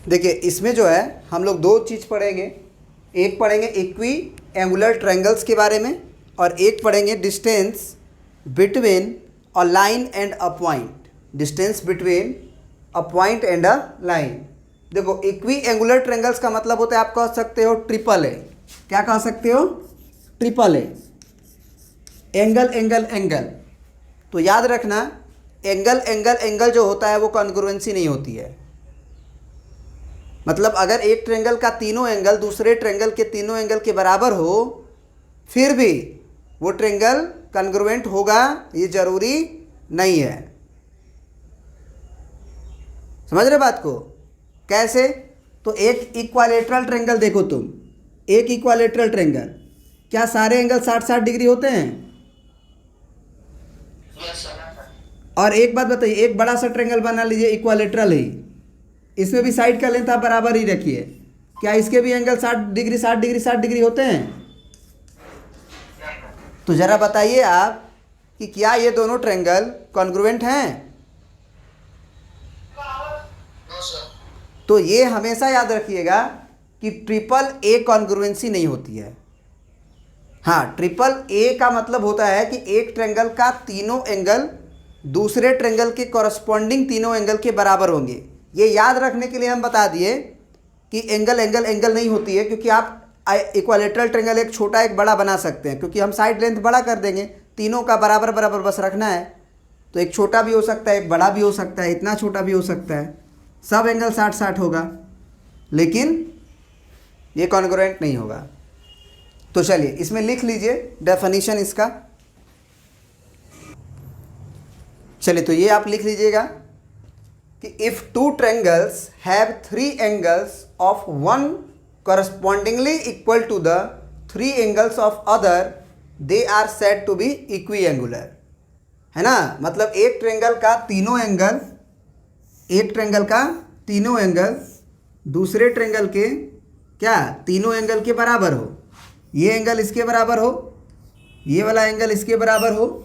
देखिए इसमें जो है हम लोग दो चीज़ पढ़ेंगे। एक पढ़ेंगे इक्वी एंगुलर ट्रायंगल्स के बारे में और एक पढ़ेंगे distance between a line and a point. Distance between a point and a line. देखो इक्वी एंगुलर ट्रायंगल्स का मतलब होता है, आप कह सकते हो ट्रिपल ए। क्या कह सकते हो? Triple A. Angle angle angle. तो याद रखना एंगल एंगल एंगल जो होता है वो कॉन्ग्रुएंसी नहीं होती है। मतलब अगर एक ट्रायंगल का तीनों एंगल दूसरे ट्रायंगल के तीनों एंगल के बराबर हो फिर भी वो ट्रायंगल कॉन्ग्रुएंट होगा ये जरूरी नहीं है। समझ रहे बात को? कैसे? तो एक इक्वालेटरल ट्रायंगल देखो तुम, एक इक्वालेटरल ट्रायंगल, क्या सारे एंगल 60-60 डिग्री होते हैं? और एक बात बताइए, एक बड़ा सा ट्रायंगल बना लीजिए इक्वालेटरल ही, इसमें भी साइड का लेंथ आप बराबर ही रखिए, क्या इसके भी एंगल 60 डिग्री 60 डिग्री 60 डिग्री होते हैं? तो ज़रा बताइए आप कि क्या ये दोनों ट्रायंगल कॉन्ग्रुएंट हैं? तो ये हमेशा याद रखिएगा कि ट्रिपल ए कॉन्ग्रुएंसी नहीं होती है। हाँ, ट्रिपल ए का मतलब होता है कि एक ट्रायंगल का तीनों एंगल दूसरे ट्रायंगल के कॉरस्पॉन्डिंग तीनों एंगल के बराबर होंगे। ये याद रखने के लिए हम बता दिए कि एंगल एंगल एंगल नहीं होती है, क्योंकि आप इक्वालेटरल ट्रायंगल एक छोटा एक बड़ा बना सकते हैं, क्योंकि हम साइड लेंथ बड़ा कर देंगे, तीनों का बराबर बराबर बस रखना है। तो एक छोटा भी हो सकता है, एक बड़ा भी हो सकता है, इतना छोटा भी हो सकता है, सब एंगल 60-60 होगा, लेकिन ये कॉन्ग्रुएंट नहीं होगा। तो चलिए इसमें लिख लीजिए डेफिनेशन इसका। चलिए तो ये आप लिख लीजिएगा कि if two triangles have three angles of one correspondingly equal to the three angles of other, they are said to be equiangular। है ना? मतलब एक ट्रायंगल का तीनों एंगल, एक ट्रायंगल का तीनों एंगल दूसरे ट्रायंगल के क्या तीनों एंगल के बराबर हो, ये एंगल इसके बराबर हो, ये वाला एंगल इसके बराबर हो,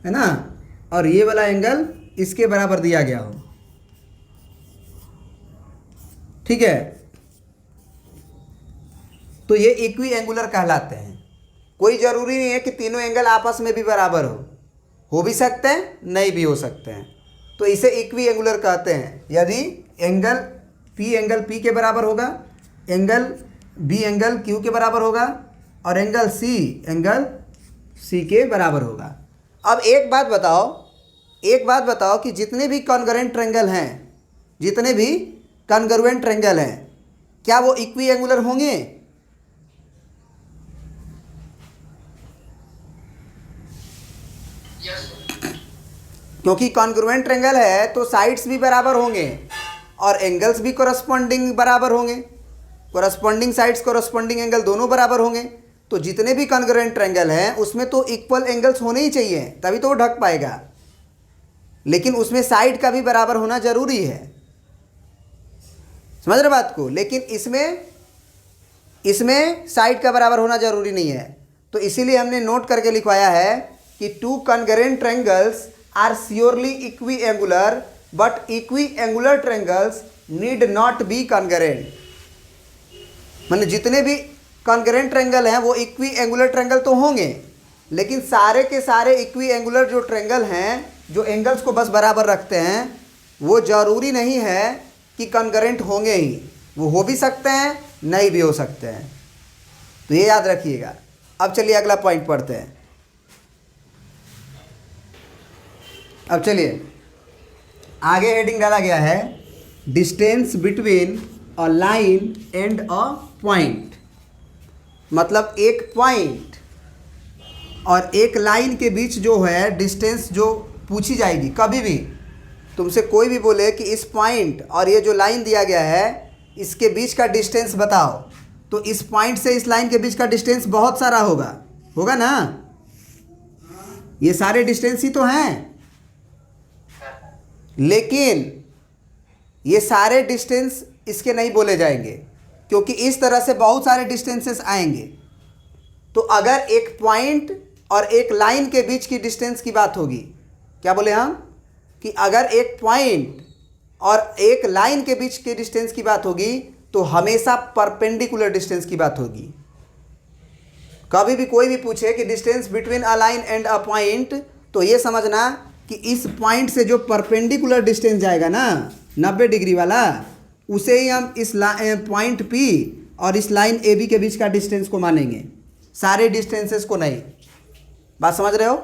है ना, और ये वाला एंगल इसके बराबर दिया गया हो। ठीक है? तो ये इक्वी एंगुलर कहलाते हैं। कोई ज़रूरी नहीं है कि तीनों एंगल आपस में भी बराबर हो भी सकते हैं, नहीं भी हो सकते हैं। तो इसे इक्वी एंगुलर कहते हैं यदि एंगल P के बराबर होगा, एंगल B एंगल Q के बराबर होगा और एंगल C के बराबर होगा। अब एक बात बताओ कि जितने भी कॉन्ग्रुएंट ट्रायंगल हैं क्या वो इक्वी एंगुलर होंगे? क्योंकि कॉन्ग्रुएंट ट्रायंगल है तो साइड्स भी बराबर होंगे और एंगल्स भी कोरस्पॉन्डिंग बराबर होंगे, कोरस्पॉन्डिंग साइड्स कोरस्पॉन्डिंग एंगल दोनों बराबर होंगे। तो जितने भी कॉन्ग्रुएंट ट्रायंगल हैं उसमें तो इक्वल एंगल्स होने ही चाहिए, तभी तो वो ढक पाएगा। लेकिन उसमें साइड का भी बराबर होना जरूरी है। समझ रहे बात को? लेकिन इसमें साइड का बराबर होना जरूरी नहीं है। तो इसीलिए हमने नोट करके लिखवाया है कि two congruent triangles are surely equiangular but equiangular triangles need not be congruent। मतलब जितने भी कॉन्ग्रुएंट ट्रायंगल हैं वो इक्विएंगुलर ट्रायंगल तो होंगे, लेकिन सारे के सारे इक्विएंगुलर जो ट्रायंगल हैं जो एंगल्स को बस बराबर रखते हैं वो ज़रूरी नहीं है कि कॉन्ग्रुएंट होंगे ही, वो हो भी सकते हैं नहीं भी हो सकते हैं। तो ये याद रखिएगा। अब चलिए अगला पॉइंट पढ़ते हैं। अब चलिए आगे हेडिंग डाला गया है distance between a line and a point. मतलब एक पॉइंट और एक लाइन के बीच जो है डिस्टेंस जो पूछी जाएगी, कभी भी तुमसे कोई भी बोले कि इस पॉइंट और ये जो लाइन दिया गया है इसके बीच का डिस्टेंस बताओ, तो इस पॉइंट से इस लाइन के बीच का डिस्टेंस बहुत सारा होगा ना? ये सारे डिस्टेंस ही तो हैं, लेकिन ये सारे डिस्टेंस इसके नहीं बोले जाएंगे क्योंकि इस तरह से बहुत सारे डिस्टेंसेस आएंगे। तो अगर एक पॉइंट और एक लाइन के बीच की डिस्टेंस की बात होगी, क्या बोले हम कि अगर एक पॉइंट और एक लाइन के बीच के डिस्टेंस की बात होगी तो हमेशा परपेंडिकुलर डिस्टेंस की बात होगी। कभी भी कोई भी पूछे कि distance between a line and a point, तो ये समझना कि इस पॉइंट से जो परपेंडिकुलर डिस्टेंस जाएगा ना 90 डिग्री वाला, उसे ही हम इस पॉइंट P और इस लाइन AB के बीच का डिस्टेंस को मानेंगे, सारे डिस्टेंसेस को नहीं। बात समझ रहे हो?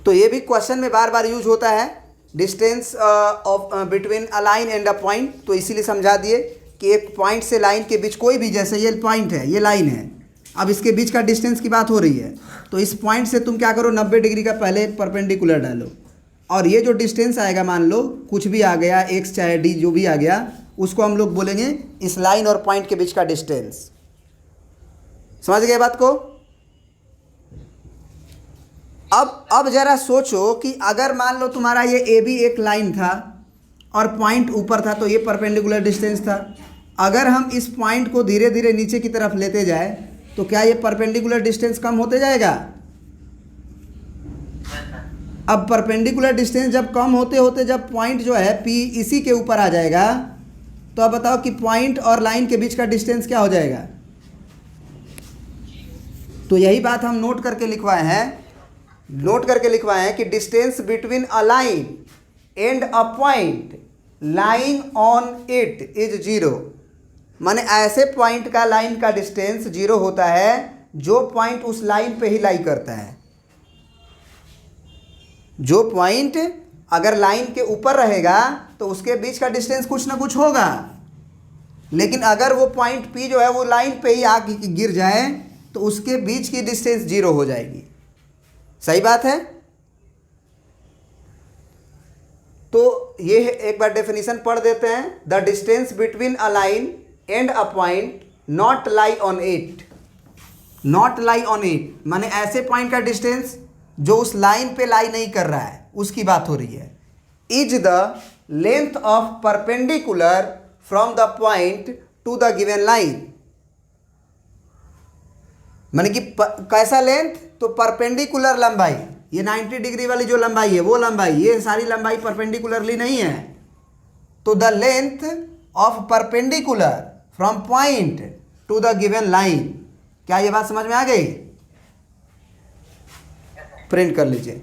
तो ये भी क्वेश्चन में बार बार यूज होता है, distance of between a line and a point. तो इसीलिए समझा दिए कि एक पॉइंट से लाइन के बीच कोई भी, जैसे ये पॉइंट है, ये लाइन है, अब इसके बीच का डिस्टेंस की बात हो रही है, तो इस पॉइंट से तुम क्या करो, 90 डिग्री का पहले परपेंडिकुलर डालो, और ये जो डिस्टेंस आएगा, मान लो कुछ भी आ गया, x चाहे d जो भी आ गया, उसको हम लोग बोलेंगे इस लाइन और पॉइंट के बीच का डिस्टेंस। समझ गए बात को? अब जरा सोचो कि अगर मान लो तुम्हारा ये AB एक लाइन था और पॉइंट ऊपर था, तो ये परपेंडिकुलर डिस्टेंस था। अगर हम इस पॉइंट को धीरे धीरे नीचे की तरफ लेते जाए तो क्या ये परपेंडिकुलर डिस्टेंस कम होते जाएगा? अब परपेंडिकुलर डिस्टेंस जब कम होते होते जब पॉइंट जो है P इसी के ऊपर आ जाएगा, तो अब बताओ कि पॉइंट और लाइन के बीच का डिस्टेंस क्या हो जाएगा? तो यही बात हम नोट करके लिखवाए हैं कि distance between a line and a point line on it is 0। माने ऐसे पॉइंट का लाइन का डिस्टेंस 0 होता है जो पॉइंट उस लाइन पे ही लाई करता है। जो पॉइंट अगर लाइन के ऊपर रहेगा तो उसके बीच का डिस्टेंस कुछ ना कुछ होगा, लेकिन अगर वो पॉइंट P जो है वो लाइन पे ही आके गिर जाए तो उसके बीच की डिस्टेंस 0 हो जाएगी। सही बात है? तो ये एक बार डेफिनेशन पढ़ देते हैं। The distance between a line and a point not lie on it. Not lie on it माने ऐसे पॉइंट का डिस्टेंस जो उस लाइन पे लाई नहीं कर रहा है, उसकी बात हो रही है। Is the length of perpendicular from the point two the given line. माने कि कैसा लेंथ? तो परपेंडिकुलर लंबाई, ये 90 डिग्री वाली जो लंबाई है वो लंबाई, ये सारी लंबाई परपेंडिकुलरली नहीं है। तो the length of perpendicular from point two the given line. क्या ये बात समझ में आ गई? प्रिंट कर लीजिए।